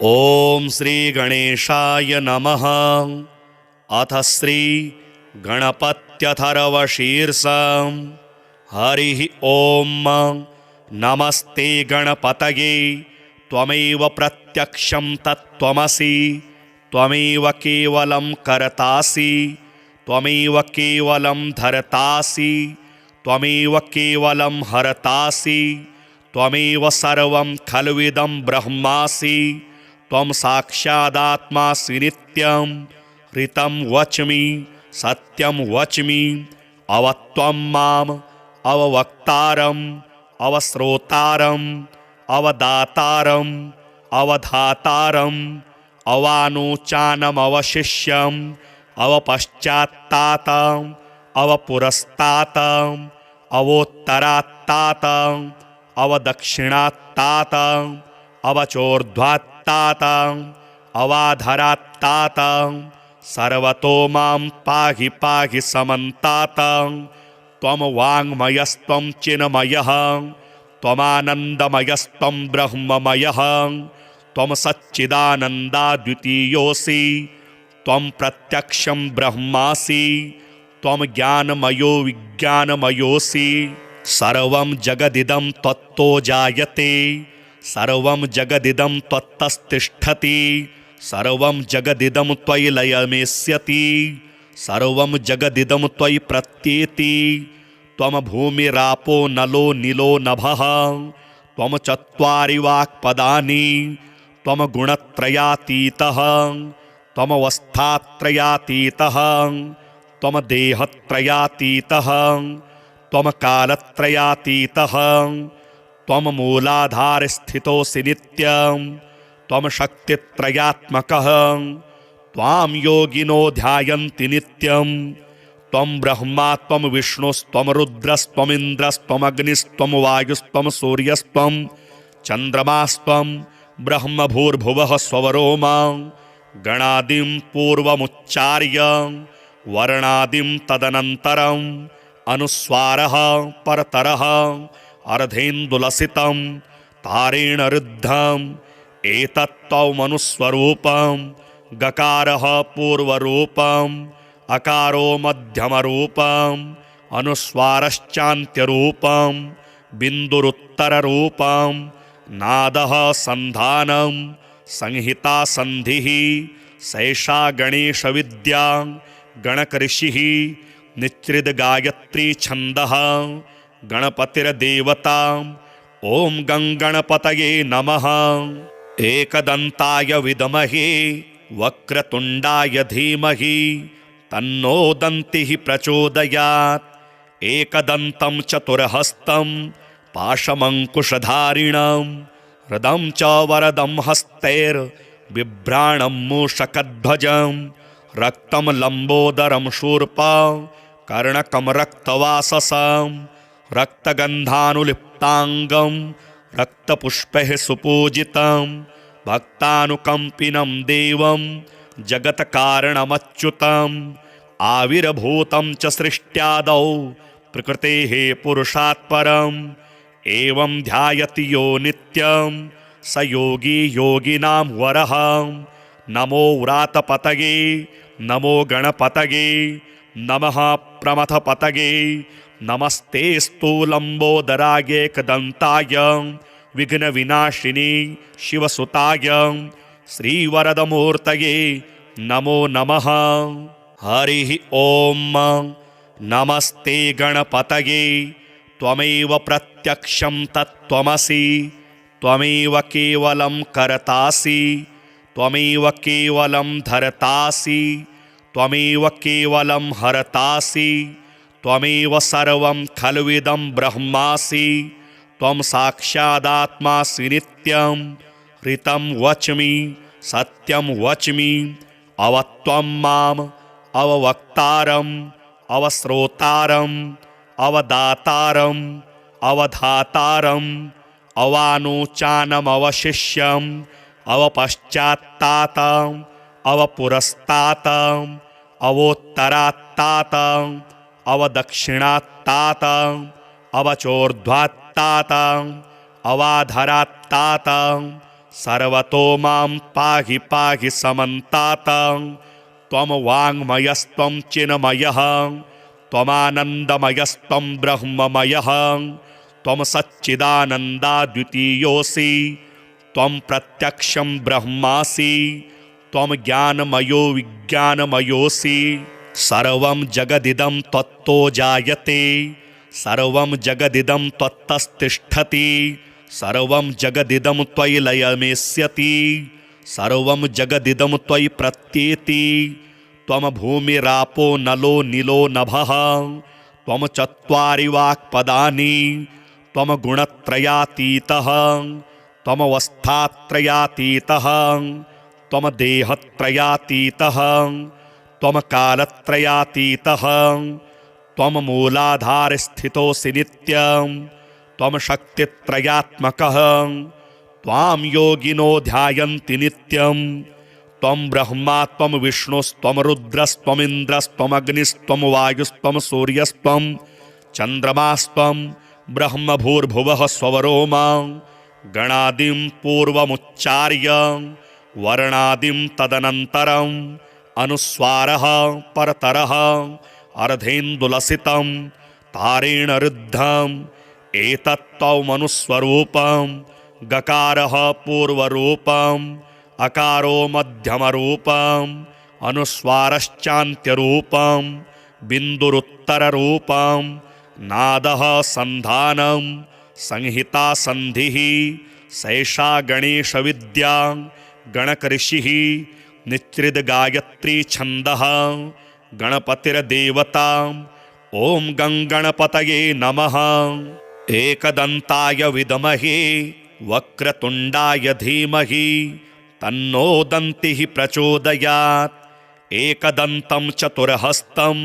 ओम श्री गणेशाय नमः। अथ श्री गणपत्यथर्वशीर्षम्। हरिः ओम। नमस्ते गणपतये त्वमेव प्रत्यक्षं तत्त्वमसि। त्वमेव केवलं कर्तासि, त्वमेव केवलं धर्तासि, त्वमेव केवलं हर्तासि, त्वमेव सर्वं खल्विदं ब्रह्मासि। त्वं साक्षादात्मासि नित्यं। ऋतं वच्मि सत्यं वच्मि। अवत्वं माम् अववक्तारम् अवश्रोतारम् अवदातारम् अवधातारम् अवानोचानमवशिष्यम् अवपश्चात्तातम् अवपुरस्तातम् अवोत्तरात्तातम् अवदक्षिणात्तातम् अवचोर्ध्वात्तातम् अवाधरात्तातम् सर्वतो मां पाहि पाहि समन्तातम्। त्वं वाङ्मयस्त्वं चिन्मयः, त्वमानन्दमयस्त्वं ब्रह्ममयः, त्वं सच्चिदानन्दाद्वितीयोऽसि, त्वं प्रत्यक्षं ब्रह्मासि, त्वं ज्ञानमयो विज्ञानमयोऽसि। सर्वं जगदिदं त्वत्तो जायते, सर्वं जगदिदं त्वत्तस्तिष्ठति, सर्वं जगदिदं त्वयि लयमेष्यति, सर्वं जगदिदं त्वयि प्रत्येति। त्वं भूमिरापो नलो नीलो नभः, त्वं चत्वारि वाक्पदानि, त्वं गुणत्रयातीतः, त्वमवस्थात्रयातीतः, त्वं देहत्रयातीतः, त्वं कालत्रयातीतः, त्वं मूलाधारस्थितोऽसि नित्यं, त्वं शक्तित्रयात्मकः। त्वां योगिनो ध्यायन्ति नित्यं। त्वं ब्रह्मा त्वं विष्णुस्त्वं रुद्रस्त्वमिन्द्रस्त्वमग्निस्त्वं वायुस्त्वं सूर्यस्त्वं चन्द्रमास्त्वं ब्रह्मभूर्भुवः स्वरो मां। गणादिं पूर्वमुच्चार्य वर्णादिं तदनन्तरम् अनुस्वारः परतरः अर्धेन्दुलसितं तारेण रुद्धम्। एतत्त्वमनुस्वरूपं गकारः पूर्वरूपम् अकारो मध्यमरूपम् अनुस्वारश्चान्त्यरूपम् बिन्दुरुत्तररूपम् नादः सन्धानं संहिता सन्धिः। सैषा गणेशविद्या गणकऋषिः निच्रिद्गायत्री छन्दः गणपतिर्देवता। ॐ गणपतये नमः। एकदन्ताय विद्महे वक्रतुण्डाय धीमहि तन्नो दन्तिः प्रचोदयात्। एकदन्तं चतुर्हस्तं पाशमङ्कुशधारिणं हृदं च वरदं हस्तैर्बिभ्राणं मूषकध्वजं रक्तं लम्बोदरं शूर्पं कर्णकं रक्तवाससं रक्तगन्धानुलिप्ताङ्गं रक्तपुष्पैः सुपूजितं भक्तानुकम्पिनं देवं जगत्कारणमच्युतम्। आविर्भूतं च सृष्ट्यादौ प्रकृतेः पुरुषात् परम्। एवं ध्यायति यो नित्यं स योगी योगिनां वरः। नमो व्रातपतये नमो गणपतये नमः प्रमथपतये। नमस्ते स्थूलम्बोदरायेकदन्ताय विघ्नविनाशिनी शिवसुताय श्रीवरदमूर्तये नमो नमः। हरिः ओम। नमस्ते गणपतये त्वमेव प्रत्यक्षं तत्त्वमसि। त्वमेव केवलं कर्तासि, त्वमेव केवलं धर्तासि, त्वमेव केवलं हर्तासि, त्वमेव सर्वं खल्विदं ब्रह्मासि। त्वं साक्षादात्मासि नित्यं। ऋतं वच्मि सत्यं वच्मि। अवत्वं माम् अववक्तारम् अवश्रोतारम् अवदातारम् अवधातारम् अवानोचानमवशिष्यम् अवपश्चात्तातम् अवपुरस्तातम् अवोत्तरात्तातम् अवदक्षिणात्तातम् अवचोर्ध्वात्तातम् अवाधरात्तातम् सर्वतो मां पाहि पाहि समन्तातं त्वं वाङ्मयस्त्वं चिन्मयः त्वमानन्दमयस्त्वं ब्रह्ममयः त्वं सच्चिदानन्दाद्वितीयोऽसि त्वं प्रत्यक्षं ब्रह्मासि त्वं ज्ञानमयो विज्ञानमयोऽसि सर्वं जगदिदं त्वत्तो जायते सर्वं जगदिदं त्वत्तस्तिष्ठति सर्वं जगदिदं त्वयि लयमेष्यति सर्वं जगदिदं त्वयि प्रत्येति त्वं भूमिरापो नलो नीलो नभः त्वं चत्वारि वाक्पदानि त्वं गुणत्रयातीतः त्वमवस्थात्रयातीतः त्वं देहत्रयातीतः त्वं कालत्रयातीतः त्वं मूलाधारस्थितोऽसि नित्यं त्वं शक्तित्रयात्मकः त्वां योगिनो ध्यायन्ति नित्यं त्वं ब्रह्मा त्वं विष्णुस्त्वं रुद्रस्त्वमिन्द्रस्त्वमग्निस्त्वं वायुस्त्वं सूर्यस्त्वं चन्द्रमास्त्वं ब्रह्मभूर्भुवः स्वरोमा गणादिं पूर्वमुच्चार्य वर्णादिं तदनन्तरम् अनुस्वारः परतरः अर्धेन्दुलसितं तारेण रुद्धम् एतत्त्वमनुस्वरूपं गकारः पूर्वरूपम् अकारो मध्यमरूपम् अनुस्वारश्चान्त्यरूपम् बिन्दुरुत्तररूपम् नादः सन्धानं संहिता सन्धिः सैषा गणेशविद्या गणकऋषिः निच्रिद्गायत्री छन्दः गणपतिर्देवता ॐ गणपतये नमः। एकदन्ताय विद्महे वक्रतुण्डाय धीमहि तन्नो दन्तिः प्रचोदयात् एकदन्तं चतुर्हस्तं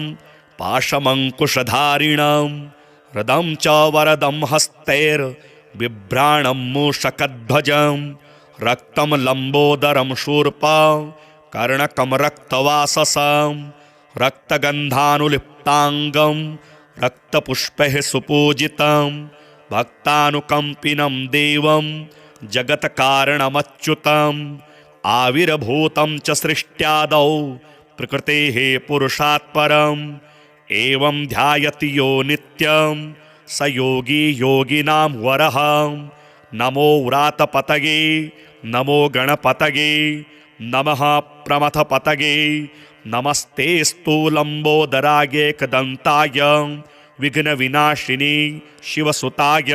पाशमङ्कुशधारिणं हृदं च वरदं हस्तैर्बिभ्राणं मूषकध्वजं रक्तं लम्बोदरं शूर्पं कर्णकं रक्तवाससं रक्तगन्धानुलिप्ताङ्गं रक्तपुष्पैः सुपूजितं भक्तानुकम्पिनं देवं जगत्कारणमच्युतम् आविर्भूतं च सृष्ट्यादौ प्रकृतेः पुरुषात् परम् एवं ध्यायति यो नित्यं स योगी योगिनां वरः। नमो व्रातपतये नमो गणपतये नमः प्रमथपतये नमस्ते स्थूलम्बोदरायेकदन्ताय विघ्नविनाशिनी शिवसुताय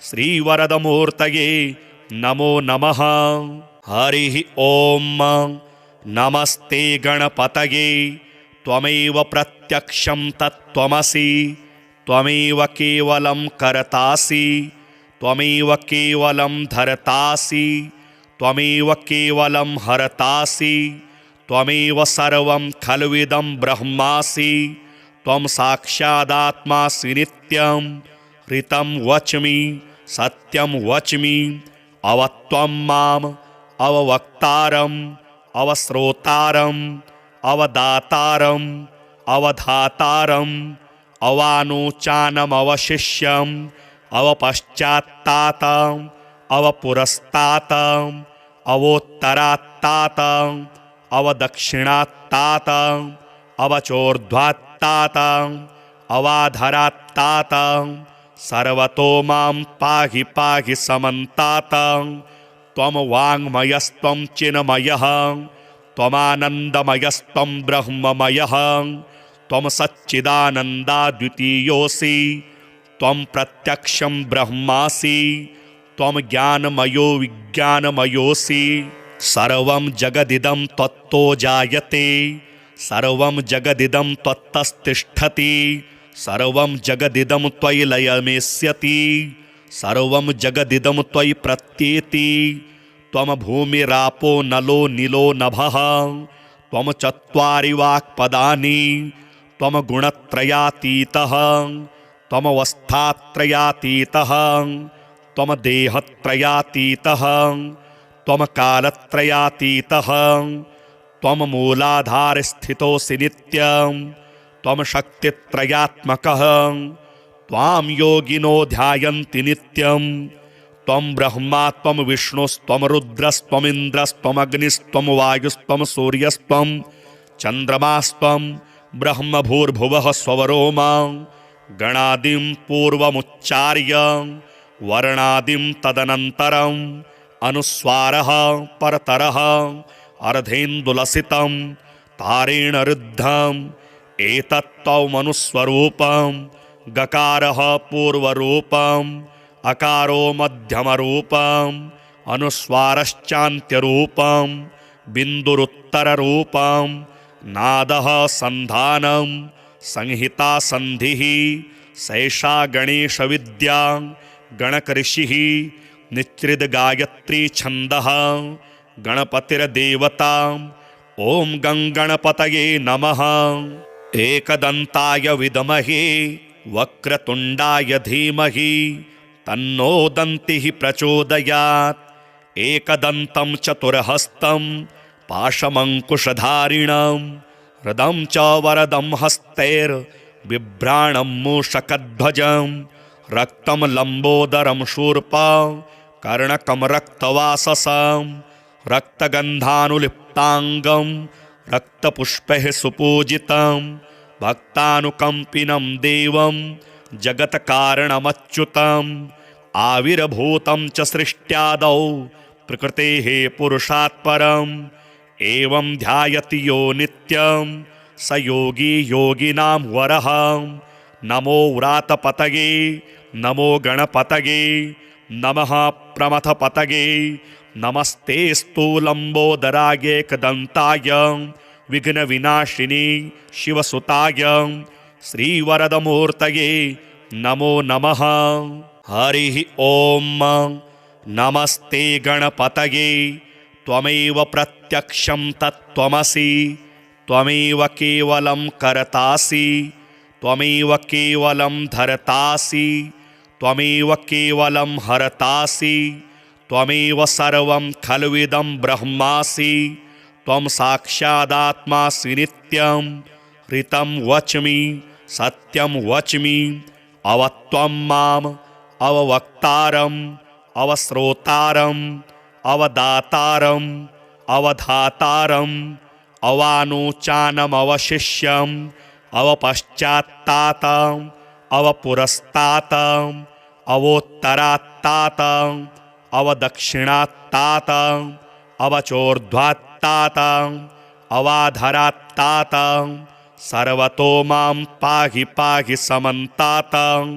श्रीवरदमूर्तये नमो नमः। हरिः ॐ नमस्ते गणपतये त्वमेव प्रत्यक्षं तत्त्वमसि त्वमेव केवलं कर्तासि त्वमेव केवलं धर्तासि त्वमेव केवलं हरतासि त्वमेव सर्वं खल्विदं ब्रह्मासि त्वं साक्षादात्मासि नित्यं ऋतं वच्मि सत्यं वच्मि अवत्वं माम् अववक्तारम् अवश्रोतारम् अवदातारम् अवधातारम् अवानोचानमवशिष्यम् अवपश्चात्तातम् अवपुरस्तातम् अवोत्तरात्तातम् अवदक्षिणात्तातम् अवचोर्ध्वात्तातम् अवाधरात्तातम् सर्वतो मां पाहि पाहि समन्तातं त्वं वाङ्मयस्त्वं चिन्मयः त्वमानन्दमयस्त्वं ब्रह्ममयः त्वं सच्चिदानन्दाद्वितीयोऽसि त्वं प्रत्यक्षं ब्रह्मासि त्वं ज्ञानमयो विज्ञानमयोऽसि सर्वं जगदिदं त्वत्तो जायते सर्वं जगदिदं त्वत्तस्तिष्ठति सर्वं जगदिदं त्वयि लयमेष्यति सर्वं जगदिदं त्वयि प्रत्येति त्वं भूमिरापो नलो नीलो नभः त्वं चत्वारि वाक्पदानि त्वं गुणत्रयातीतः त्वमवस्थात्रयातीतः त्वं देहत्रयातीतः त्वं कालत्रयातीतः त्वं मूलाधारस्थितोऽसि नित्यं त्वं शक्तित्रयात्मकः त्वां योगिनो ध्यायन्ति नित्यं त्वं ब्रह्मा त्वं विष्णुस्त्वं रुद्रस्त्वमिन्द्रस्त्वमग्निस्त्वं वायुस्त्वं सूर्यस्त्वं चन्द्रमास्त्वं ब्रह्म भूर्भुवः स्वरोमा गणादिं पूर्वमुच्चार्य वर्णादिं तदनन्तरम् अनुस्वारः परतरः अर्धेन्दुलसितं तारेण रुद्धम् एतत्त्वमनुस्वरूपं गकारः पूर्वरूपम् अकारो मध्यमरूपम् अनुस्वारश्चान्त्यरूपम् बिन्दुरुत्तररूपम् नादः सन्धानं संहिता सन्धिः सैषा गणेशविद्या गणकऋषिः निच्रिद्गायत्री छन्दः गणपतिर्देवता ॐ गणपतये नमः। एकदन्ताय विद्महे वक्रतुण्डाय धीमहि तन्नो दन्तिः प्रचोदयात्। एकदन्तं चतुर्हस्तं पाशमङ्कुशधारिणं हृदं च वरदं हस्तैर्बिभ्राणं मूषकध्वजं रक्तं लम्बोदरं शूर्पा कर्णकं रक्तवाससं रक्तगन्धानुलिप्ताङ्गं रक्तपुष्पैः सुपूजितं भक्तानुकम्पिनं देवं जगत्कारणमच्युतम् आविर्भूतं च सृष्ट्यादौ प्रकृतेः पुरुषात् परम् एवं ध्यायति यो नित्यं स योगी योगिनां वरः। नमो व्रातपतये नमो गणपतये नमः प्रमथपतये नमस्ते स्थूलम्बोदरायेकदन्ताय विघ्नविनाशिनी शिवसुताय श्रीवरदमूर्तये नमो नमः। हरिः ॐ नमस्ते गणपतये त्वमेव प्रत्यक्षं तत्त्वमसि त्वमेव केवलं कर्तासि त्वमेव केवलं धर्तासि त्वमेव केवलं हरतासि त्वमेव सर्वं खल्विदं ब्रह्मासि त्वं साक्षादात्मासि नित्यं ऋतं वच्मि सत्यं वच्मि अवत्वं माम् अववक्तारम् अवश्रोतारम् अवदातारम् अवधातारम् अवानोचानमवशिष्यम् अवपश्चात्तातम् अवपुरस्तातम् अवोत्तरात्तातम् अवदक्षिणात्तातम् अवचोर्ध्वात्तातम् अवाधरात्तातम् सर्वतो मां पाहि पाहि समन्तातम्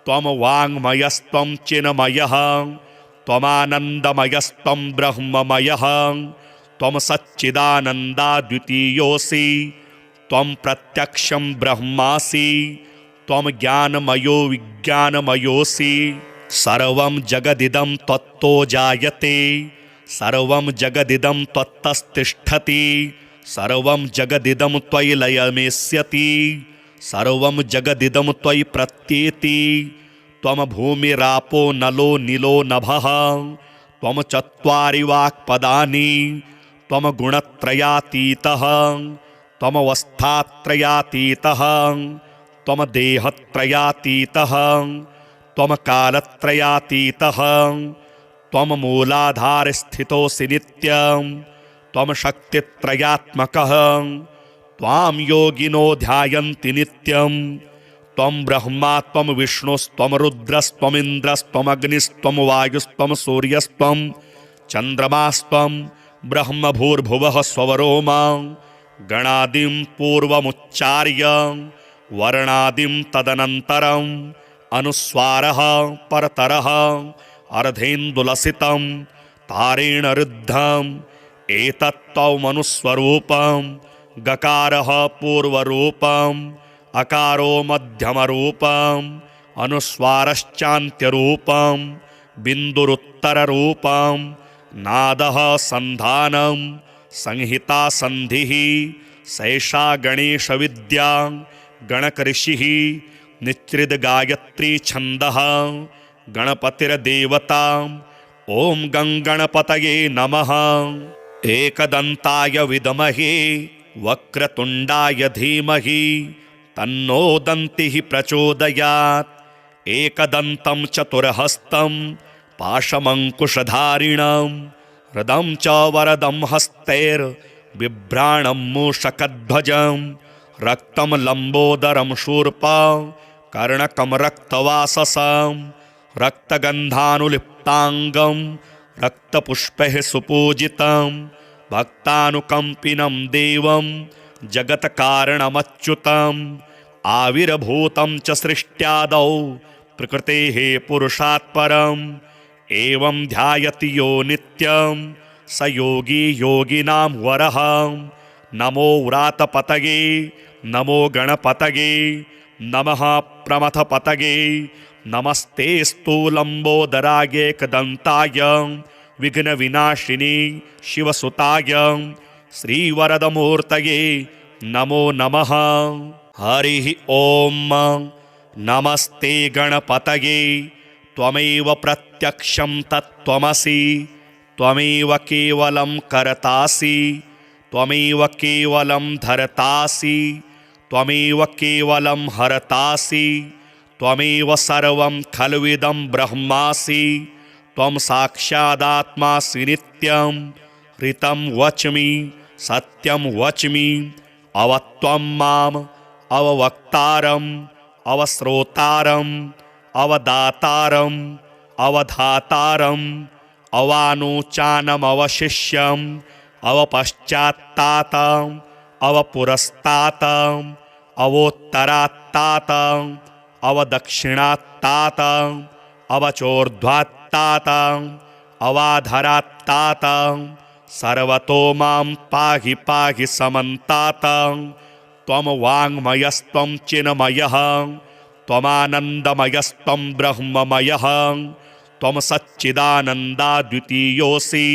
त्वं वाङ्मयस्त्वं चिन्मयः त्वमानन्दमयस्त्वं ब्रह्ममयः त्वं सच्चिदानन्दाद्वितीयोऽसि त्वं प्रत्यक्षं ब्रह्मासि त्वं ज्ञानमयो विज्ञानमयोऽसि सर्वं जगदिदं त्वत्तो जायते सर्वं जगदिदं त्वत्तस्तिष्ठति सर्वं जगदिदं त्वयि लयमेष्यति सर्वं जगदिदं त्वयि प्रत्येति त्वं भूमिरापो नलो नीलो नभः त्वं चत्वारि वाक्पदानि त्वं गुणत्रयातीतः त्वमवस्थात्रयातीतः त्वं देहत्रयातीतः त्वं कालत्रयातीतः त्वं मूलाधारस्थितोऽसि नित्यं त्वं शक्तित्रयात्मकः त्वां योगिनो ध्यायन्ति नित्यं त्वं ब्रह्मा त्वं विष्णुस्त्वं रुद्रस्त्वमिन्द्रस्त्वमग्निस्त्वं वायुस्त्वं सूर्यस्त्वं चन्द्रमास्त्वं ब्रह्म भूर्भुवः स्वरोमा गणादिं पूर्वमुच्चार्य वर्णादिं तदनन्तरम् अनुस्वारः परतरः अर्धेन्दुलसितं तारेण रुद्धम् एतत्त्वमनुस्वरूपं गकारः पूर्वरूपम् अकारो मध्यमरूपम् अनुस्वारश्चान्त्यरूपम् बिन्दुरुत्तररूपम् नादः सन्धानं संहिता सन्धिः सैषा गणेशविद्या गणकऋषिः निच्रिद्गायत्री छन्दः गणपतिर्देवता ॐ गणपतये नमः। एकदन्ताय विद्महे वक्रतुण्डाय धीमहि तन्नो दन्तिः प्रचोदयात्। एकदन्तं चतुर्हस्तं पाशमङ्कुशधारिणं हृदं च वरदं हस्तैर्बिभ्राणं मूषकध्वजं रक्तं लम्बोदरं शूर्पं कर्णकं रक्तवाससं रक्तगन्धानुलिप्ताङ्गं रक्तपुष्पैः सुपूजितं भक्तानुकम्पिनं देवं जगत्कारणमच्युतम् आविर्भूतं च सृष्ट्यादौ प्रकृतेः पुरुषात् परम् एवं ध्यायति यो नित्यं स योगी योगिनां वरः। नमो व्रातपतये नमो गणपतये नमः प्रमथपतये नमस्ते स्थूलम्बोदरायेकदन्ताय विघ्नविनाशिनी शिवसुताय श्रीवरदमूर्तये नमो नमः। हरिः ॐ नमस्ते गणपतये त्वमेव प्रत्यक्षं तत्त्वमसि त्वमेव केवलं कर्तासि त्वमेव केवलं धर्तासि त्वमेव केवलं हरतासि त्वमेव सर्वं खल्विदं ब्रह्मासि त्वं साक्षादात्मासि नित्यं ऋतं वच्मि सत्यं वच्मि अवत्वं माम् अववक्तारम् अवश्रोतारम् अवदातारम् अवधातारम् अवानुचानमवशिष्यम् अवपश्चात्तातम् अवपुरस्तातम् अवोत्तरात्तातम् अवदक्षिणात्तातम् अवचोर्ध्वात्तातम् अवाधरात्तातम् सर्वतो मां पाहि पाहि समन्तातम् त्वं वाङ्मयस्त्वं चिन्मयः त्वमानन्दमयस्त्वं ब्रह्ममयः त्वं सच्चिदानन्दाद्वितीयोऽसि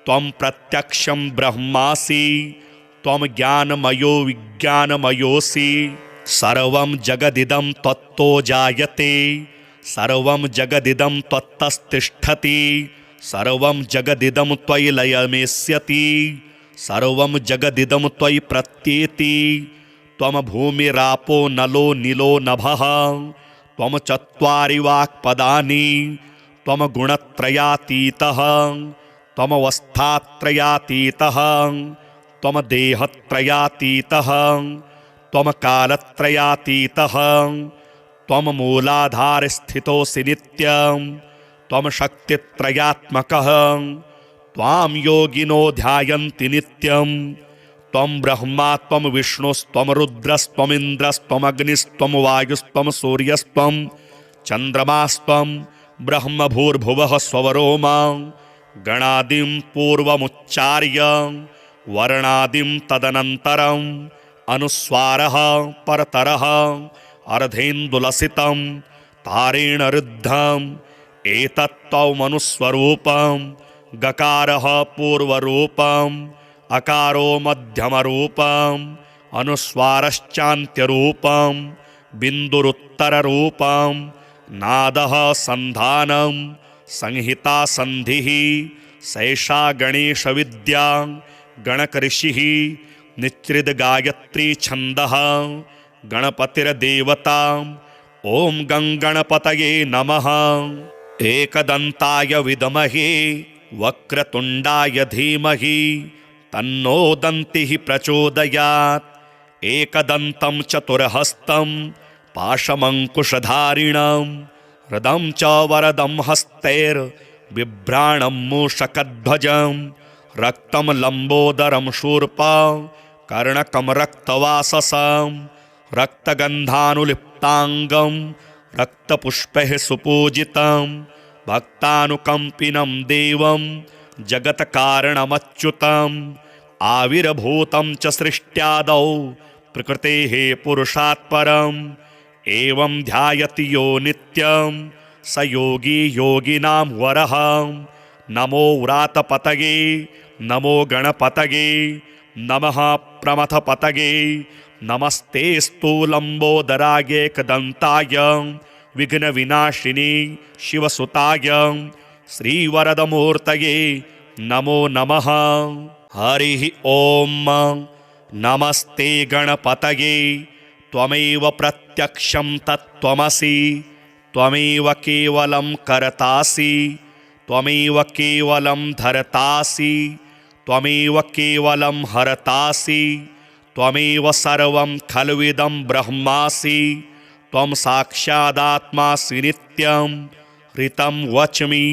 त्वं प्रत्यक्षं ब्रह्मासि त्वं ज्ञानमयो विज्ञानमयोऽसि सर्वं जगदिदं त्वत्तो जायते सर्वं जगदिदं त्वत्तस्तिष्ठति सर्वं जगदिदं त्वयि लयमेष्यति सर्वं जगदिदं त्वयि प्रत्येति त्वं भूमिरापो नलो नीलो नभः त्वं चत्वारि वाक्पदानि त्वं गुणत्रयातीतः त्वमवस्थात्रयातीतः त्वं देहत्रयातीतः त्वं कालत्रयातीतः त्वं मूलाधारस्थितोऽसि नित्यं त्वं शक्तित्रयात्मकः त्वां योगिनो ध्यायन्ति नित्यं त्वं ब्रह्मा त्वं विष्णुस्त्वं रुद्रस्त्वमिन्द्रस्त्वमग्निस्त्वं वायुस्त्वं सूर्यस्त्वं चन्द्रमास्त्वं ब्रह्मभूर्भुवः स्वरो मां गणादिं पूर्वमुच्चार्य वर्णादिं तदनन्तरम् अनुस्वारः परतरः अर्धेन्दुलसितं तारेण रुद्धम् एतत्त्वमनुस्वरूपं गकारः पूर्वरूपम् अकारो मध्यमरूपम् अनुस्वारश्चान्त्यरूपं बिन्दुरुत्तररूपं नादः सन्धानं संहिता सन्धिः सैषा गणेशविद्या गणकऋषिः निच्रिद्गायत्री छन्दः गणपतिर्देवता ॐ गङ्गणपतये नमः। एकदन्ताय विद्महे वक्रतुण्डाय धीमहि तन्नो दन्तिः प्रचोदयात् एकदन्तं चतुर्हस्तं पाशमङ्कुशधारिणं हृदं च वरदं हस्तैर्बिभ्राणं मूषकध्वजं रक्तं लम्बोदरं शूर्पं कर्णकं रक्तवाससं रक्तगन्धानुलिप्ताङ्गं रक्तपुष्पैः सुपूजितं भक्तानुकम्पिनं देवं जगत्कारणमच्युतम् आविर्भूतं च सृष्ट्यादौ प्रकृतेः पुरुषात् परम् एवं ध्यायति यो नित्यं स योगी योगिनां वरः। नमो व्रातपतये नमो गणपतये नमः प्रमथपतये नमस्ते स्थूलम्बोदरायेकदन्ताय विघ्नविनाशिनी शिवसुताय श्रीवरदमूर्तये नमो नमः। हरिः ॐ नमस्ते गणपतये त्वमेव प्रत्यक्षं तत्त्वमसि त्वमेव केवलं कर्तासि त्वमेव केवलं धर्तासि त्वमेव केवलं हर्तासि त्वमेव सर्वं खल्विदं ब्रह्मासि त्वं साक्षादात्मासि नित्यं ऋतं वच्मि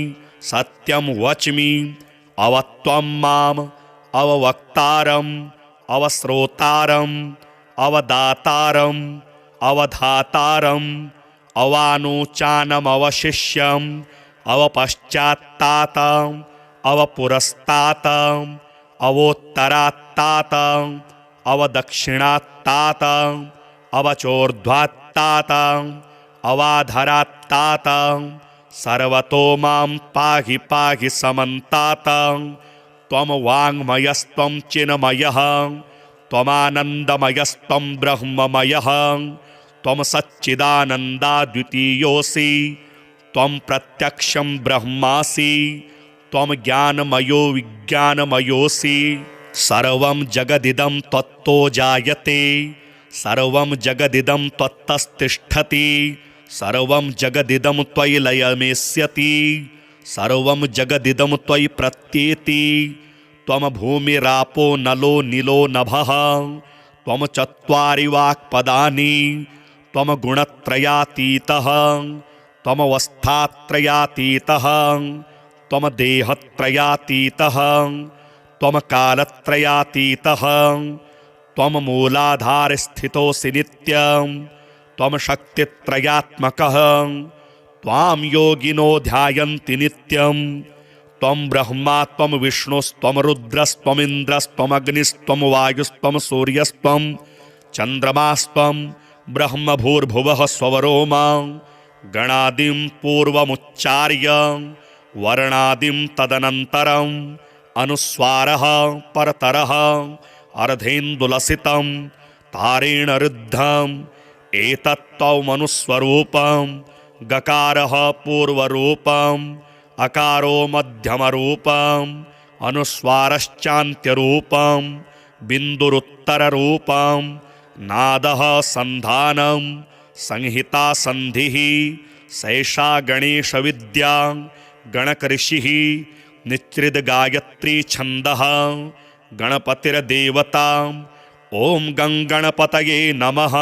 सत्यं वच्मि अवत्वं माम् अववक्तारम् अवश्रोतारम् अवदातारम् अवधातारम् अवानुचानमवशिष्यम् अवपश्चात्तातम् अवपुरस्तातम् अवोत्तरात्तातम् अवदक्षिणात्तातम् अवचोर्ध्वात्तातम् अवाधरात्तातम् सर्वतो मां पाहि पाहि समन्तातम् त्वं वाङ्मयस्त्वं चिन्मयः त्वमानन्दमयस्त्वं ब्रह्ममयः त्वं सच्चिदानन्दाद्वितीयोऽसि त्वं प्रत्यक्षं ब्रह्मासि त्वं ज्ञानमयो विज्ञानमयोऽसि सर्वं जगदिदं त्वत्तो जायते सर्वं जगदिदं त्वत्तस्तिष्ठति सर्वं जगदिदं त्वयि लयमेष्यति सर्वं जगदिदं त्वयि प्रत्येति त्वं भूमिरापो नलो नीलो नभः त्वं चत्वारि वाक्पदानि त्वं गुणत्रयातीतः त्वमवस्थात्रयातीतः त्वं देहत्रयातीतः त्वं कालत्रयातीतः त्वं मूलाधारस्थितोऽसि नित्यं त्वं शक्तित्रयात्मकः त्वां योगिनो ध्यायन्ति नित्यं त्वं ब्रह्मा त्वं विष्णुस्त्वं रुद्रस्त्वमिन्द्रस्त्वमग्निस्त्वं वायुस्त्वं सूर्यस्त्वं चन्द्रमास्त्वं ब्रह्मभूर्भुवः स्वरो मां गणादिं पूर्वमुच्चार्य वर्णादिं तदनन्तरम् अनुस्वारः परतरः अर्धेन्दुलसितं तारेण रुद्धम् एतत्त्वमनुस्वरूपं गकारः पूर्वरूपम् अकारो मध्यमरूपम् अनुस्वारश्चान्त्यरूपं बिन्दुरुत्तररूपं नादः सन्धानं संहिता सन्धिः सैषा गणेशविद्या गणकऋषिः निच्रिद्गायत्री छन्दः गणपतिर्देवता ॐ गणपतये नमः।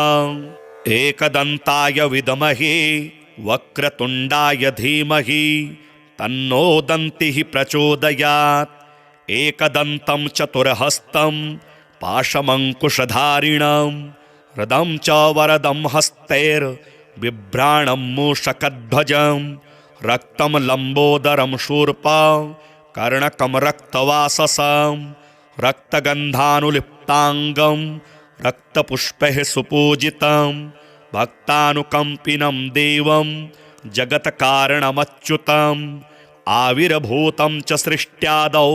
एकदन्ताय विद्महे वक्रतुण्डाय धीमहि तन्नो दन्तिः प्रचोदयात् एकदन्तं चतुर्हस्तं पाशमङ्कुशधारिणं हृदं च वरदं हस्तैर्बिभ्राणं मूषकध्वजं रक्तं लम्बोदरं शूर्पं कर्णकं रक्तवाससं रक्तगन्धानुलिप्ताङ्गं रक्तपुष्पैः सुपूजितं भक्तानुकम्पिनं देवं जगत्कारणमच्युतम् आविर्भूतं च सृष्ट्यादौ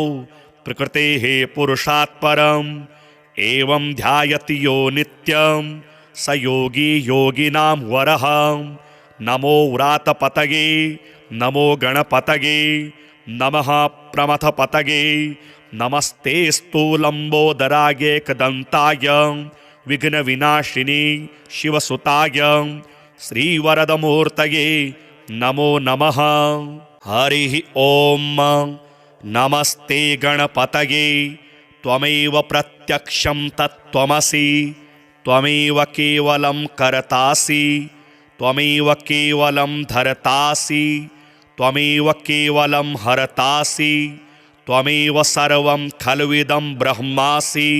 प्रकृतेः पुरुषात् परम् एवं ध्यायति यो नित्यं स योगी योगिनां वरः। नमो व्रातपतये नमो गणपतये नमः प्रमथपतये नमस्ते स्थूलम्बोदराय एकदन्ताय विघ्नविनाशिनी शिवसुताय श्रीवरदमूर्तये नमो नमः। हरिः ॐ नमस्ते गणपतये त्वमेव प्रत्यक्षं तत्त्वमसि त्वमेव केवलं कर्तासि त्वमेव केवलं धर्तासि त्वमेव केवलं हर्तासि त्वमेव सर्वं खल्विदं ब्रह्मासि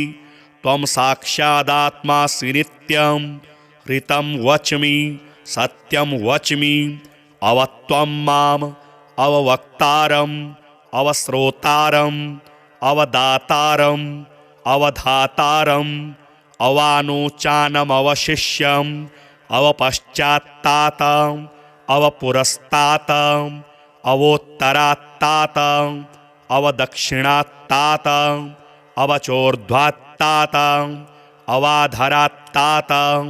त्वं साक्षादात्मासि नित्यं ऋतं वच्मि सत्यं वच्मि अवत्वं माम् अववक्तारम् अवश्रोतारम् अवदातारम् अवधातारम् अवानुचानमवशिष्यम् अवपश्चात्तातम् अवपुरस्तातम् अवोत्तरात्तातम् अवदक्षिणात्तातम् अवचोर्ध्वात्तातम् अवाधरात्तातम्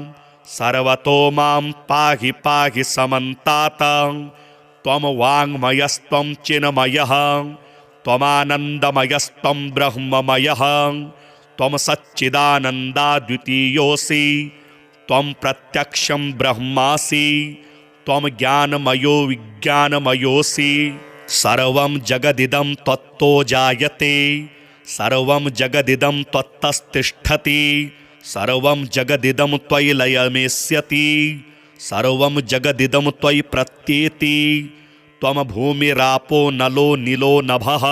सर्वतो मां पाहि पाहि समन्तातम् त्वं वाङ्मयस्त्वं चिन्मयः त्वमानन्दमयस्त्वं ब्रह्ममयः त्वं सच्चिदानन्दाद्वितीयोऽसि त्वं प्रत्यक्षं ब्रह्मासि त्वं ज्ञानमयो विज्ञानमयोऽसि सर्वं जगदिदं त्वत्तो जायते सर्वं जगदिदं त्वत्तस्तिष्ठति सर्वं जगदिदं त्वयि लयमेष्यति सर्वं जगदिदं त्वयि प्रत्येति त्वं भूमिरापो नलो नीलो नभः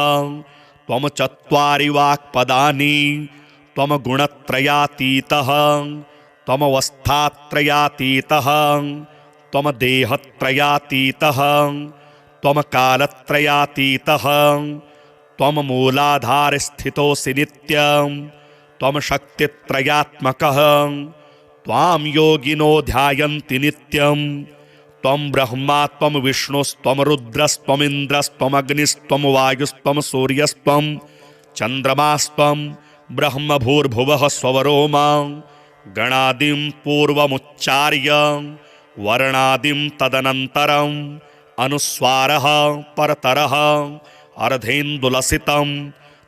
त्वं चत्वारि वाक्पदानि त्वं गुणत्रयातीतः त्वमवस्थात्रयातीतः त्वं देहत्रयातीतः त्वं कालत्रयातीतः त्वं मूलाधारस्थितोऽसि नित्यं त्वं शक्तित्रयात्मकः त्वां योगिनो ध्यायन्ति नित्यं त्वं ब्रह्मा त्वं विष्णुस्त्वं रुद्रस्त्वमिन्द्रस्त्वमग्निस्त्वं वायुस्त्वं सूर्यस्त्वं चन्द्रमास्त्वं ब्रह्म भूर्भुवः स्वरोमा गणादिं पूर्वमुच्चार्य वर्णादिं तदनन्तरम् अनुस्वारः परतरः अर्धेन्दुलसितं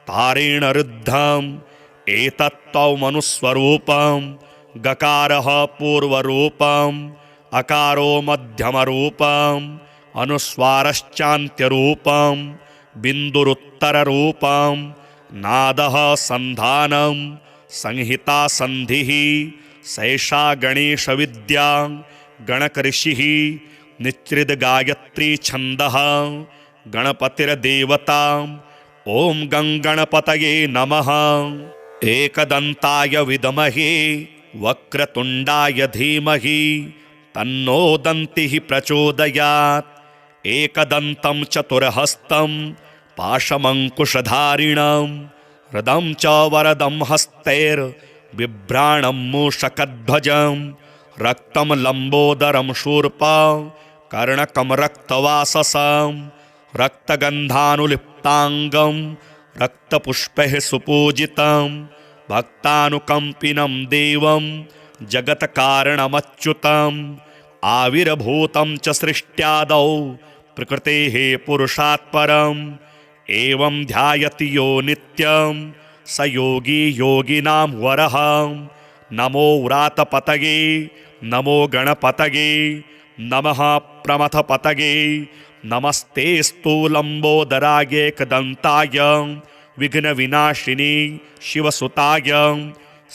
तारेण रुद्धम् एतत्त्वमनुस्वरूपं गकारः पूर्वरूपम् अकारो मध्यमरूपम् अनुस्वारश्चान्त्यरूपं बिन्दुरुत्तररूपं नादः सन्धानं संहिता सन्धिः सैषा गणेशविद्या गणकऋषिः निच्रिद्गायत्री छन्दः गणपतिर्देवता ॐ गणपतये नमः एकदन्ताय विद्महे वक्रतुण्डाय धीमहि तन्नो दन्तिः प्रचोदयात् एकदन्तं चतुर्हस्तं पाशमङ्कुशधारिणं हृदं च वरदं हस्तैर्बिभ्राणं मूषकध्वजं रक्तं लम्बोदरं शूर्पा कर्णकं रक्तवाससं रक्तगन्धानुलिप्ताङ्गं रक्तपुष्पैः सुपूजितं भक्तानुकम्पिनं देवं जगत्कारणमच्युतम् आविर्भूतं च सृष्ट्यादौ प्रकृतेः पुरुषात् परम् एवं ध्यायति यो नित्यं स योगी योगिनां वरः नमो व्रातपतये नमो गणपतये नमः प्रमथपतये नमस्तेऽस्तु लम्बोदराय एकदन्ताय विघ्नविनाशिनी शिवसुताय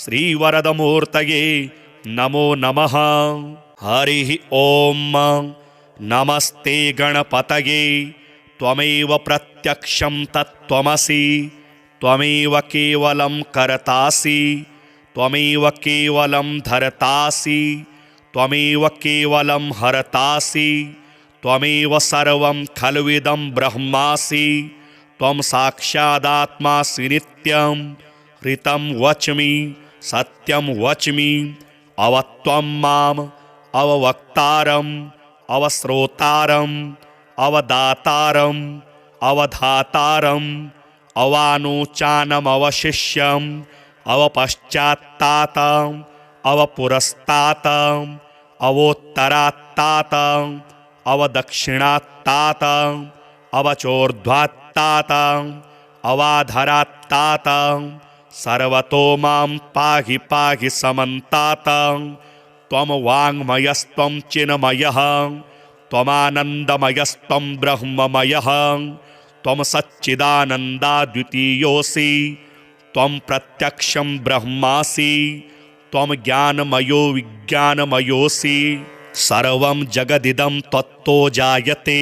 श्रीवरदमूर्तये नमो नमः। हरिः ॐ नमस्ते गणपतये त्वमेव प्रत्यक्षं तत्त्वमसि त्वमेव केवलं कर्तासि त्वमेव केवलं धर्तासि त्वमेव केवलं हरतासि त्वमेव सर्वं खल्विदं ब्रह्मासि त्वं साक्षादात्मासि नित्यं ऋतं वच्मि सत्यं वच्मि अवत्वं माम् अववक्तारम् अवश्रोतारम् अवदातारम् अवधातारम् अवानोचानमवशिष्यम् अवपश्चात्तातम् अवपुरस्तातम् अवोत्तरात्तातम् अवदक्षिणात्तातम् अवचोर्ध्वात्तातम् अवाधरात्तातम् सर्वतो मां पाहि पाहि समन्तातं त्वं वाङ्मयस्त्वं चिन्मयः त्वमानन्दमयस्त्वं ब्रह्ममयः त्वं सच्चिदानन्दाद्वितीयोऽसि त्वं प्रत्यक्षं ब्रह्मासि त्वं ज्ञानमयो विज्ञानमयोऽसि सर्वं जगदिदं त्वत्तो जायते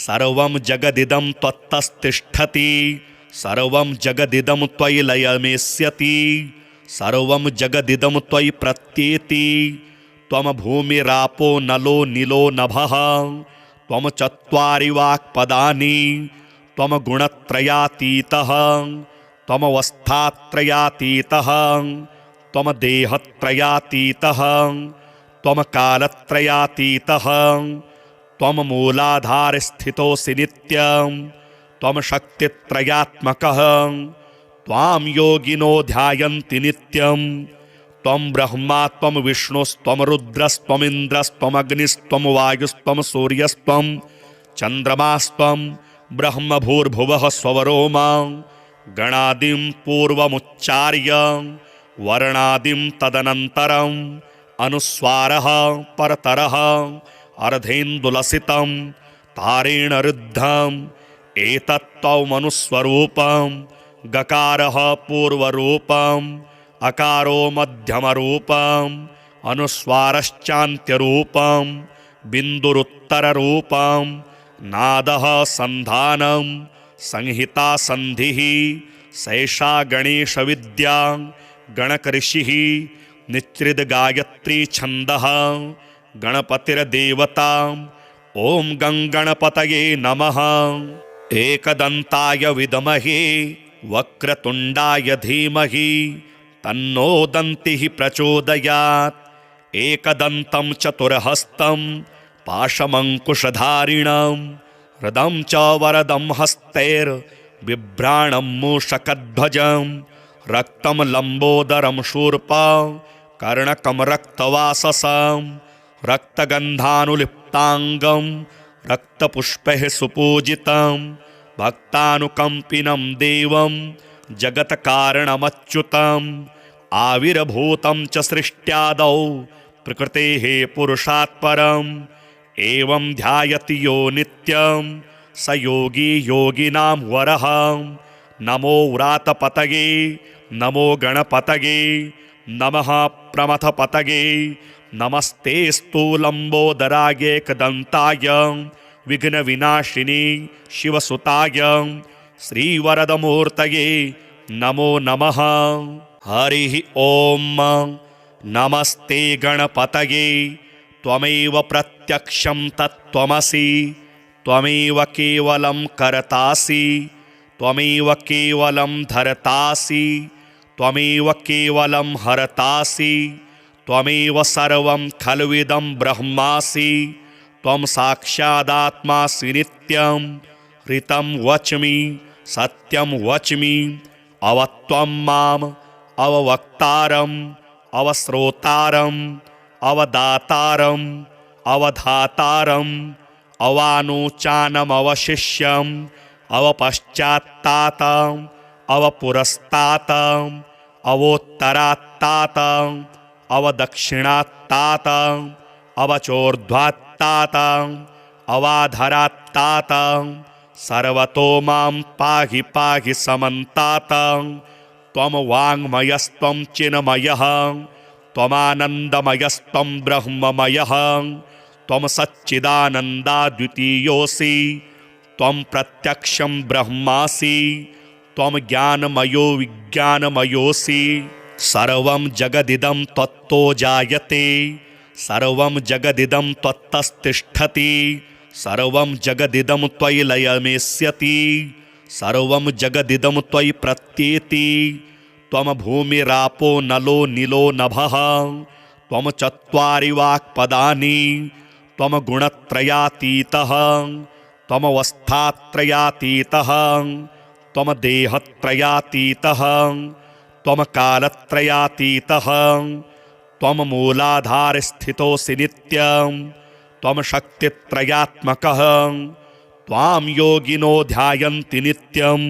सर्वं जगदिदं त्वत्तस्तिष्ठति सर्वं जगदिदं त्वयि लयमेष्यति सर्वं जगदिदं त्वयि प्रत्येति त्वं भूमिरापो नलो नीलो नभः त्वं चत्वारि वाक्पदानि त्वं गुणत्रयातीतः त्वमवस्थात्रयातीतः त्वं देहत्रयातीतः त्वं कालत्रयातीतः त्वं मूलाधारस्थितोऽसि नित्यं त्वं शक्तित्रयात्मकः त्वां योगिनो ध्यायन्ति नित्यं त्वं ब्रह्मा त्वं विष्णुस्त्वं रुद्रस्त्वमिन्द्रस्त्वमग्निस्त्वं वायुस्त्वं सूर्यस्त्वं चन्द्रमास्त्वं ब्रह्म भूर्भुवः स्वरोमा गणादिं पूर्वमुच्चार्य वर्णादिं तदनन्तरम् अनुस्वारः परतरः अर्धेन्दुलसितं तारेण रुद्धम् एतत्त्वमनुस्वरूपं गकारः पूर्वरूपम् अकारो मध्यमरूपम् अनुस्वारश्चान्त्यरूपम् बिन्दुरुत्तररूपम् नादः सन्धानं संहिता सन्धिः सैषा गणेशविद्या गणकऋषिः निच्रिद्गायत्री छन्दः गणपतिर्देवता ॐ गङ्गणपतये नमः। एकदन्ताय विद्महे वक्रतुण्डाय धीमहि तन्नो दन्तिः प्रचोदयात्। एकदन्तं चतुर्हस्तं पाशमङ्कुशधारिणं हृदं च वरदं हस्तैर्बिभ्राणं मूषकध्वजं रक्तं लम्बोदरं शूर्पा कर्णकं रक्तवाससं रक्तगन्धानुलिप्ताङ्गं रक्तपुष्पैः सुपूजितं भक्तानुकम्पिनं देवं जगत्कारणमच्युतम् आविर्भूतं च सृष्ट्यादौ प्रकृतेः पुरुषात् परम् एवं ध्यायति यो नित्यं स योगी योगिनां वरः। नमो व्रातपतये नमो गणपतये नमः प्रमथपतये नमस्ते स्थूलम्बोदराय एकदन्ताय विघ्नविनाशिनी शिवसुताय श्रीवरदमूर्तये नमो नमः। हरिः ॐ नमस्ते गणपतये त्वमेव प्रत्यक्षं तत्त्वमसि त्वमेव केवलं कर्तासि त्वमेव केवलं धर्तासि त्वमेव केवलं हरतासि त्वमेव सर्वं खल्विदं ब्रह्मासि त्वं साक्षादात्मासि नित्यं ऋतं वच्मि सत्यं वच्मि अवत्वं माम् अववक्तारम् अवश्रोतारम् अवदातारम् अवधातारम् अवानोचानमवशिष्यम् अवपश्चात्तातम् अवपुरस्तातम् अवोत्तरात्तातम् अवदक्षिणात्तातम् अवचोर्ध्वात्तातम् अवाधरात्तातम् सर्वतो मां पाहि पाहि समन्तातं त्वं वाङ्मयस्त्वं चिन्मयः त्वमानन्दमयस्त्वं ब्रह्ममयः त्वं सच्चिदानन्दाद्वितीयोऽसि त्वं प्रत्यक्षं ब्रह्मासि त्वं ज्ञानमयो विज्ञानमयोऽसि सर्वं जगदिदं त्वत्तो जायते सर्वं जगदिदं त्वत्तस्तिष्ठति सर्वं जगदिदं त्वयि लयमेष्यति सर्वं जगदिदं त्वयि प्रत्येति त्वं भूमिरापो नलो नीलो नभः त्वं चत्वारि वाक्पदानि त्वं गुणत्रयातीतः त्वमवस्थात्रयातीतः त्वं देहत्रयातीतः त्वं कालत्रयातीतः त्वं मूलाधारस्थितोऽसि नित्यं त्वं शक्तित्रयात्मकः त्वां योगिनो ध्यायन्ति नित्यं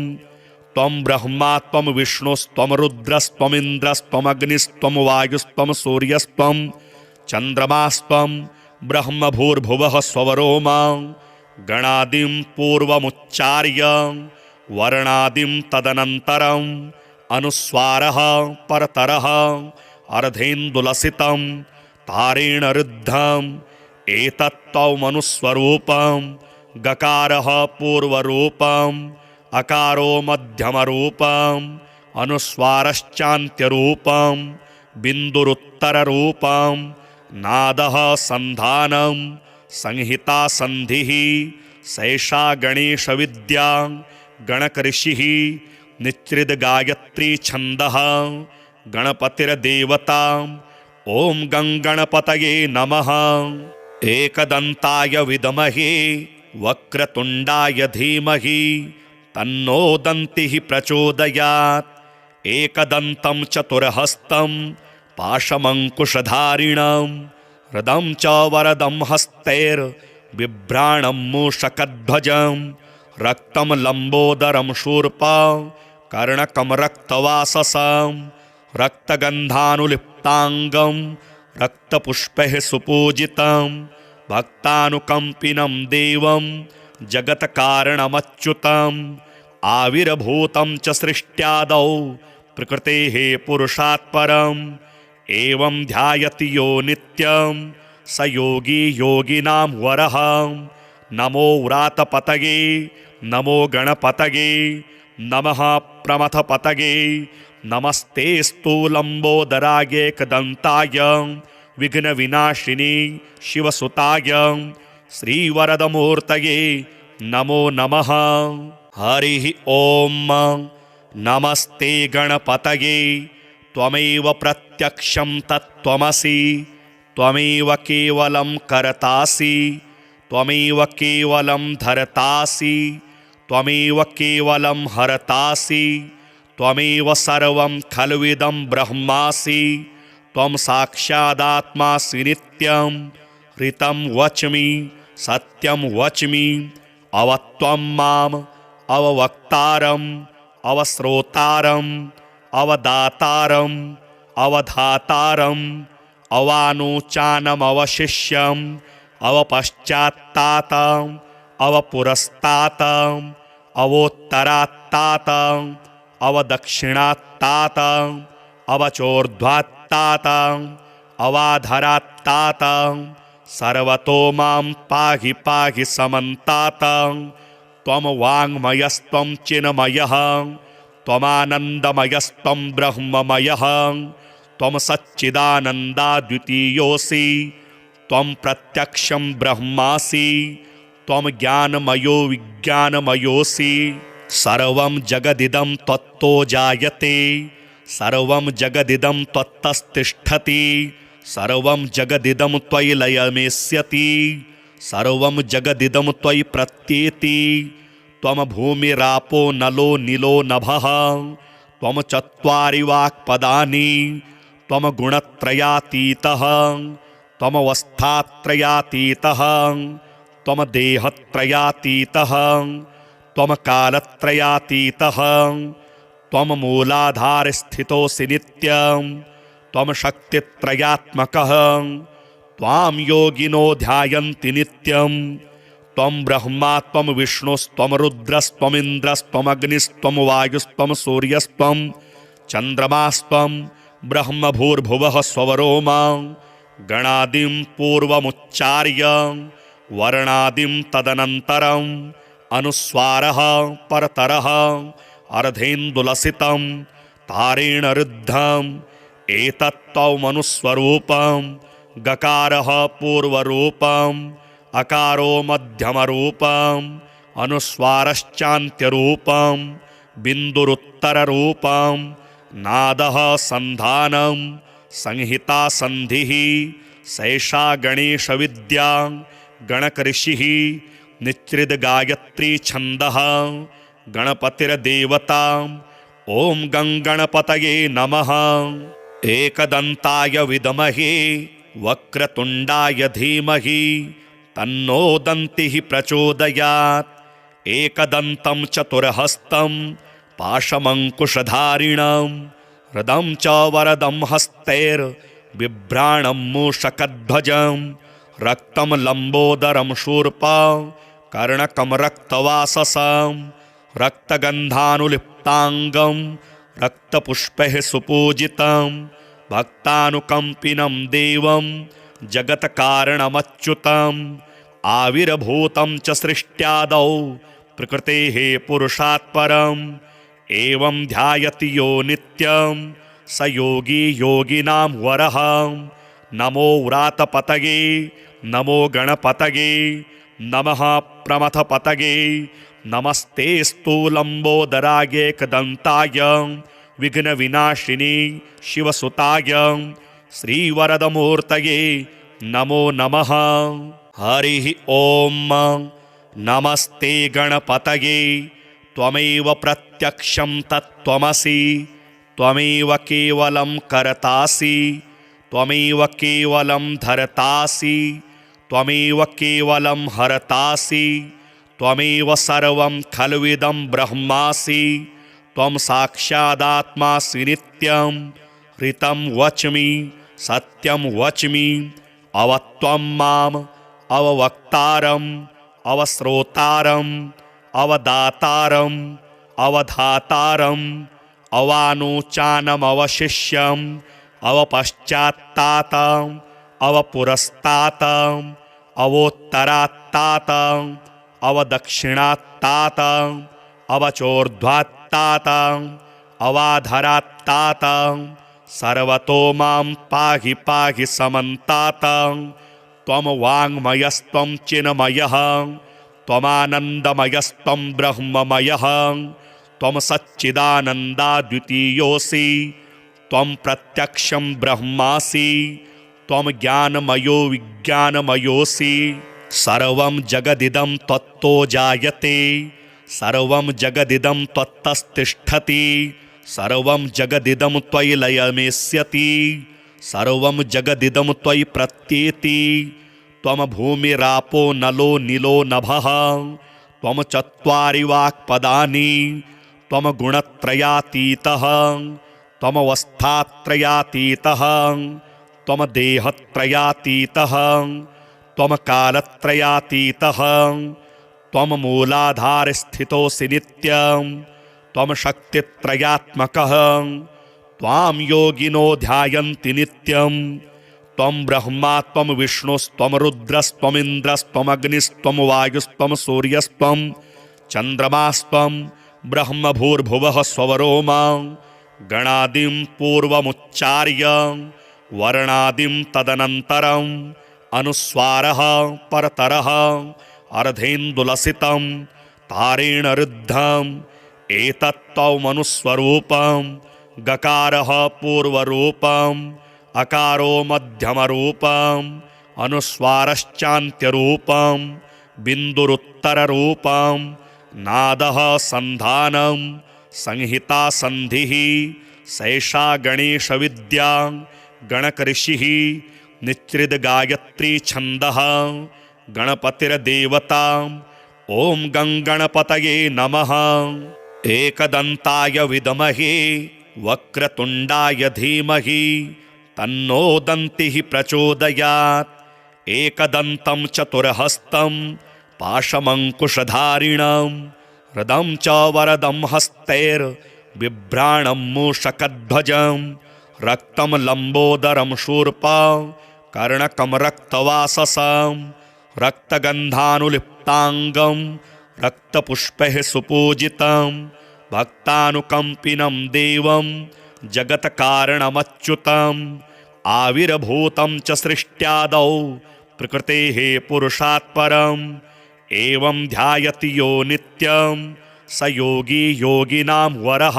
त्वं ब्रह्मा त्वं विष्णुस्त्वं रुद्रस्त्वमिन्द्रस्त्वमग्निस्त्वं वायुस्त्वं सूर्यस्त्वं चन्द्रमास्त्वं ब्रह्मभूर्भुवः स्वरो मां गणादिं पूर्वमुच्चार्य वर्णादिं तदनन्तरम् अनुस्वारः परतरः अर्धेन्दुलसितं तारेण रुद्धम् एतत्त्वमनुस्वरूपं गकारः पूर्वरूपम् अकारो मध्यमरूपम् अनुस्वारश्चान्त्यरूपम् बिन्दुरुत्तररूपम् नादः सन्धानं संहिता सन्धिः सैषा गणेशविद्या गणकऋषिः निच्रिद्गायत्री छन्दः गणपतिर्देवता ॐ गङ्गणपतये नमः। एकदन्ताय विद्महे वक्रतुण्डाय धीमहि तन्नो दन्तिः प्रचोदयात्। एकदन्तं चतुर्हस्तं पाशमङ्कुशधारिणं हृदं च वरदं हस्तैर्बिभ्राणं मूषकध्वजं रक्तं लम्बोदरं शूर्पा कर्णकं रक्तवाससं रक्तगन्धानुलिप्ताङ्गं रक्तपुष्पैः सुपूजितं भक्तानुकम्पिनं देवं जगत्कारणमच्युतम् आविर्भूतं च सृष्ट्यादौ प्रकृतेः पुरुषात् परम् एवं ध्यायति यो नित्यं स योगी योगिनां वरः। नमो व्रातपतये नमो गणपतये नमः प्रमथपतये नमस्तेस्तु लम्बोदराय विघ्नविनाशिनी शिवसुताय श्रीवरदमूर्तये नमो नमः। हरिः ॐ नमस्ते गणपतये त्वमेव प्रत्यक्षं तत्त्वमसि त्वमेव केवलं कर्तासि त्वमेव केवलं धर्तासि त्वमेव केवलं हर्तासि त्वमेव सर्वं खल्विदं ब्रह्मासि त्वं साक्षादात्मासि नित्यं ऋतं वच्मि सत्यं वच्मि अवत्वं माम् अववक्तारम् अवश्रोतारम् अवदातारम् अवधातारम् अवानुचानमवशिष्यम् अवपश्चात्तातम् अवपुरस्तातम् अवोत्तरात्तातम् अवदक्षिणात्तातम् अवचोर्ध्वात्तातम् अवाधरात्तातम् सर्वतो मां पाहि पाहि समन्तातम् त्वं वाङ्मयस्त्वं चिन्मयः त्वमानन्दमयस्त्वं ब्रह्ममयः त्वं सच्चिदानन्दाद्वितीयोऽसि त्वं प्रत्यक्षं ब्रह्मासि त्वं ज्ञानमयो विज्ञानमयोऽसि सर्वं जगदिदं त्वत्तो जायते सर्वं जगदिदं त्वत्तस्तिष्ठति सर्वं जगदिदं त्वयि लयमेष्यति सर्वं जगदिदं त्वयि प्रत्येति त्वं भूमिरापो नलो नीलो नभः त्वं चत्वारि वाक्पदानि त्वं गुणत्रयातीतः त्वमवस्थात्रयातीतः त्वं देहत्रयातीतः त्वं कालत्रयातीतः त्वं मूलाधारस्थितोऽसि नित्यं त्वं शक्तित्रयात्मकः त्वां योगिनो ध्यायन्ति नित्यं त्वं ब्रह्मा त्वं विष्णुस्त्वं रुद्रस्त्वमिन्द्रस्त्वमग्निस्त्वं वायुस्त्वं सूर्यस्त्वं चन्द्रमास्त्वं ब्रह्मभूर्भुवः स्वरोमा गणादिं पूर्वमुच्चार्य वर्णादिं तदनन्तरम् अनुस्वारः परतरः अर्धेन्दुलसितं तारेण रुद्धम् एतत्त्वमनुस्वरूपं गकारः पूर्वरूपम् अकारो मध्यमरूपम् अनुस्वारश्चान्त्यरूपम् बिन्दुरुत्तररूपम् नादः सन्धानं संहिता सन्धिः सैषा गणेशविद्या गणकऋषिः निच्रिद्गायत्री छन्दः गणपतिर्देवता ॐ गङ्गणपतये नमः। एकदन्ताय विद्महे वक्रतुण्डाय धीमहि तन्नो दन्तिः प्रचोदयात्। एकदन्तं चतुर्हस्तं पाशमङ्कुशधारिणं हृदं च वरदं हस्तैर्बिभ्राणं मूषकध्वजं रक्तं लम्बोदरं शूर्पा कर्णकं रक्तवाससं रक्तगन्धानुलिप्ताङ्गं रक्तपुष्पैः सुपूजितं भक्तानुकम्पिनं देवं जगत्कारणमच्युतम् आविर्भूतं च सृष्ट्यादौ प्रकृतेः पुरुषात् परम् एवं ध्यायति यो नित्यं स योगी योगिनां वरः। नमो व्रातपतये नमो गणपतये नमः प्रमथपतये नमस्तेस्तु लम्बोदराय एकदन्ताय विघ्नविनाशिनी शिवसुताय श्रीवरदमूर्तये नमो नमः। हरिः ॐ नमस्ते गणपतये त्वमेव प्रत्यक्षं तत्त्वमसि त्वमेव केवलं कर्तासि त्वमेव केवलं धर्तासि त्वमेव केवलं हर्तासि त्वमेव सर्वं खल्विदं ब्रह्मासि त्वं साक्षादात्मासि नित्यं ऋतं वच्मि सत्यं वच्मि अवत्वं माम् अववक्तारम् अवश्रोतारम् अवदातारम् अवधातारम् अवानोचानमवशिष्यम् अवपश्चात्तातम् अवपुरस्तातम् अवोत्तरात्तातम् अवदक्षिणात्तातम् अवचोर्ध्वात्तातम् अवाधरात्तातम् सर्वतो मां पाहि पाहि समन्तातम् त्वं वाङ्मयस्त्वं चिन्मयः त्वमानन्दमयस्त्वं ब्रह्ममयः त्वं सच्चिदानन्दाद्वितीयोऽसि त्वं प्रत्यक्षं ब्रह्मासि त्वं ज्ञानमयो विज्ञानमयोऽसि सर्वं जगदिदं त्वत्तो जायते सर्वं जगदिदं त्वत्तस्तिष्ठति सर्वं जगदिदं त्वयि लयमेष्यति सर्वं जगदिदं त्वयि प्रत्येति त्वं भूमिरापो नलो नीलो नभः त्वं चत्वारि वाक्पदानि त्वं गुणत्रयातीतः त्वमवस्थात्रयातीतः त्वं देहत्रयातीतः त्वं कालत्रयातीतः त्वं मूलाधारस्थितोऽसि नित्यं त्वं शक्तित्रयात्मकः त्वां योगिनो ध्यायन्ति नित्यं त्वं ब्रह्मा त्वं विष्णुस्त्वं रुद्रस्त्वमिन्द्रस्त्वमग्निस्त्वं वायुस्त्वं सूर्यस्त्वं चन्द्रमास्त्वं ब्रह्मभूर्भुवः स्वरोमा गणादिं पूर्वमुच्चार्य वर्णादिं तदनन्तरम् अनुस्वारः परतरः अर्धेन्दुलसितं तारेण रुद्धम् एतत्त्वमनुस्वरूपं गकारः पूर्वरूपम् अकारो मध्यमरूपम् अनुस्वारश्चान्त्यरूपम् बिन्दुरुत्तररूपम् नादः सन्धानं संहिता सन्धिः सैषा गणेशविद्या गणकऋषिः निच्रिद्गायत्री छन्दः गणपतिर्देवता ॐ गणपतये नमः। एकदन्ताय विद्महे वक्रतुण्डाय धीमहि तन्नो दन्तिः प्रचोदयात् एकदन्तं चतुर्हस्तं पाशमङ्कुशधारिणं हृदं च वरदं हस्तैर्बिभ्राणं मूषकध्वजं रक्तं लम्बोदरं शूर्पं कर्णकं रक्तवाससं रक्तगन्धानुलिप्ताङ्गं रक्तपुष्पैः सुपूजितं भक्तानुकम्पिनं देवं जगत्कारणमच्युतम् आविर्भूतं च सृष्ट्यादौ प्रकृतेः पुरुषात् परम् एवं ध्यायति यो नित्यं स योगी योगिनां वरः।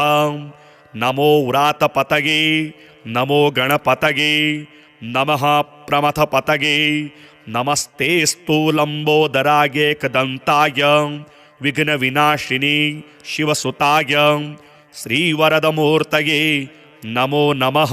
नमो व्रातपतये नमो गणपतये नमः प्रमथपतये नमस्ते स्थूलम्बोदराय एकदन्ताय विघ्नविनाशिनी शिवसुताय श्रीवरदमूर्तये नमो नमः।